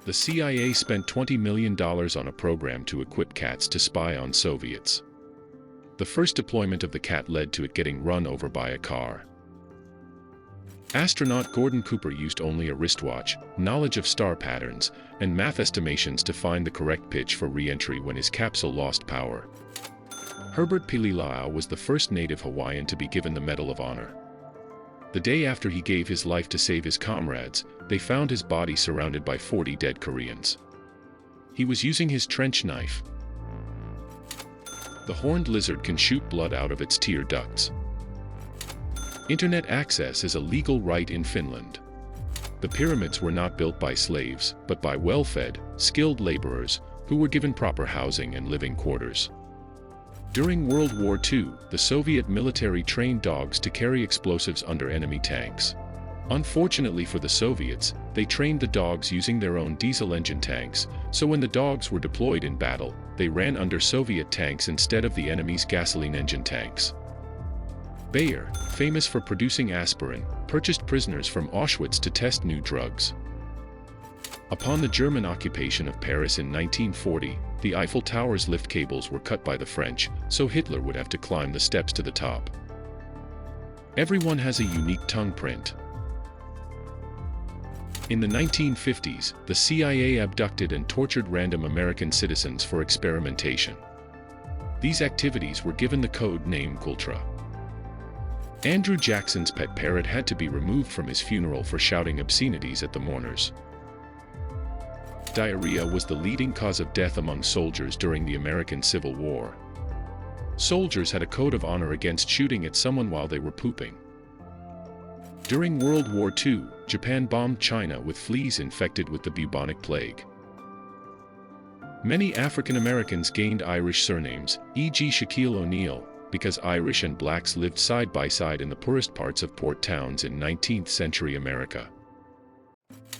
The CIA spent $20 million on a program to equip cats to spy on Soviets. The first deployment of the cat led to it getting run over by a car. Astronaut Gordon Cooper used only a wristwatch, knowledge of star patterns, and math estimations to find the correct pitch for re-entry when his capsule lost power. Herbert Pililau was the first native Hawaiian to be given the Medal of Honor. The day after he gave his life to save his comrades, they found his body surrounded by 40 dead Koreans. He was using his trench knife. The horned lizard can shoot blood out of its tear ducts. Internet access is a legal right in Finland. The pyramids were not built by slaves, but by well-fed, skilled laborers, who were given proper housing and living quarters. During World War II, the Soviet military trained dogs to carry explosives under enemy tanks. Unfortunately for the Soviets, they trained the dogs using their own diesel engine tanks, so when the dogs were deployed in battle, they ran under Soviet tanks instead of the enemy's gasoline engine tanks. Bayer, famous for producing aspirin, purchased prisoners from Auschwitz to test new drugs. Upon the German occupation of Paris in 1940, the Eiffel Tower's lift cables were cut by the French, so Hitler would have to climb the steps to the top. Everyone has a unique tongue print. In the 1950s, the CIA abducted and tortured random American citizens for experimentation. These activities were given the code name Kultra. Andrew Jackson's pet parrot had to be removed from his funeral for shouting obscenities at the mourners. Diarrhea was the leading cause of death among soldiers during the American Civil War. Soldiers had a code of honor against shooting at someone while they were pooping. During World War II, Japan bombed China with fleas infected with the bubonic plague. Many African Americans gained Irish surnames, e.g. Shaquille O'Neal, because Irish and blacks lived side by side in the poorest parts of port towns in 19th century America.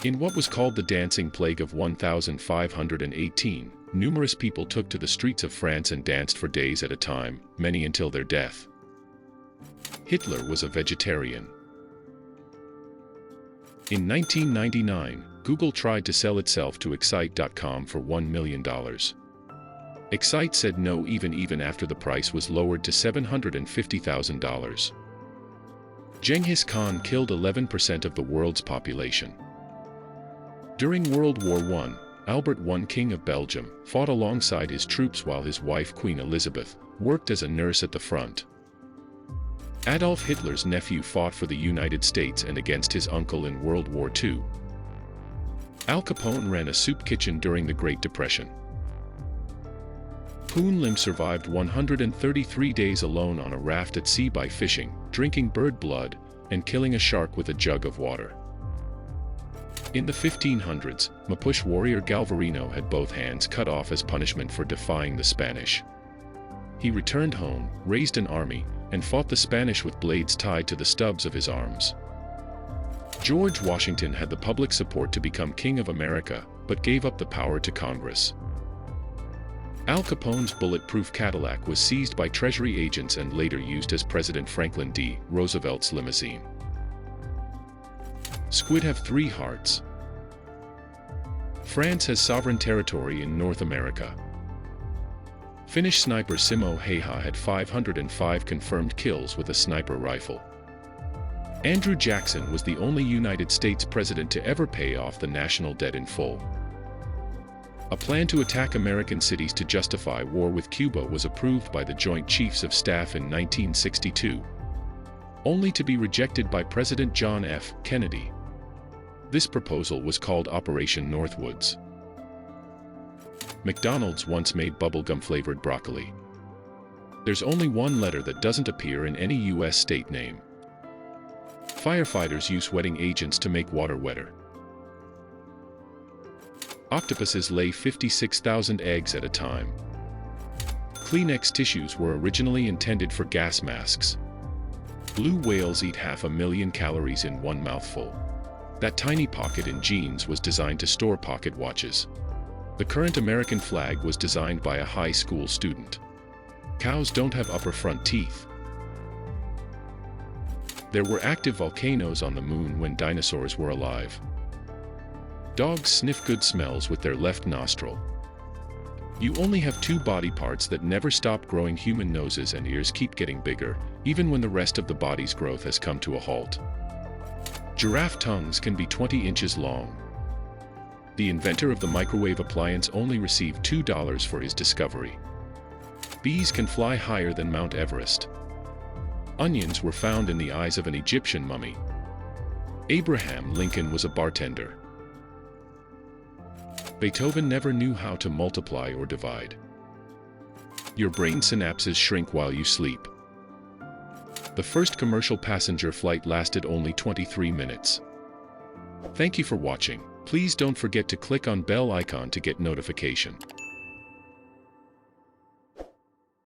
In what was called the Dancing Plague of 1518, numerous people took to the streets of France and danced for days at a time, many until their death. Hitler was a vegetarian. In 1999, Google tried to sell itself to Excite.com for $1 million. Excite said no even after the price was lowered to $750,000. Genghis Khan killed 11% of the world's population. During World War I, Albert I, King of Belgium, fought alongside his troops while his wife Queen Elizabeth worked as a nurse at the front. Adolf Hitler's nephew fought for the United States and against his uncle in World War II. Al Capone ran a soup kitchen during the Great Depression. Poon Lim survived 133 days alone on a raft at sea by fishing, drinking bird blood, and killing a shark with a jug of water. In the 1500s, Mapuche warrior Galvarino had both hands cut off as punishment for defying the Spanish. He returned home, raised an army, and fought the Spanish with blades tied to the stubs of his arms. George Washington had the public support to become King of America, but gave up the power to Congress. Al Capone's bulletproof Cadillac was seized by Treasury agents and later used as President Franklin D. Roosevelt's limousine. Squid have 3 hearts. France has sovereign territory in North America. Finnish sniper Simo Heiha had 505 confirmed kills with a sniper rifle. Andrew Jackson was the only United States president to ever pay off the national debt in full. A plan to attack American cities to justify war with Cuba was approved by the Joint Chiefs of Staff in 1962, only to be rejected by President John F. Kennedy. This proposal was called Operation Northwoods. McDonald's once made bubblegum-flavored broccoli. There's only one letter that doesn't appear in any U.S. state name. Firefighters use wetting agents to make water wetter. Octopuses lay 56,000 eggs at a time. Kleenex tissues were originally intended for gas masks. Blue whales eat 500,000 calories in one mouthful. That tiny pocket in jeans was designed to store pocket watches. The current American flag was designed by a high school student. Cows don't have upper front teeth. There were active volcanoes on the moon when dinosaurs were alive. Dogs sniff good smells with their left nostril. You only have two body parts that never stop growing. Human noses and ears keep getting bigger, even when the rest of the body's growth has come to a halt. Giraffe tongues can be 20 inches long. The inventor of the microwave appliance only received $2 for his discovery. Bees can fly higher than Mount Everest. Onions were found in the eyes of an Egyptian mummy. Abraham Lincoln was a bartender. Beethoven never knew how to multiply or divide. Your brain synapses shrink while you sleep. The first commercial passenger flight lasted only 23 minutes. Thank you for watching. Please don't forget to click on bell icon to get notification.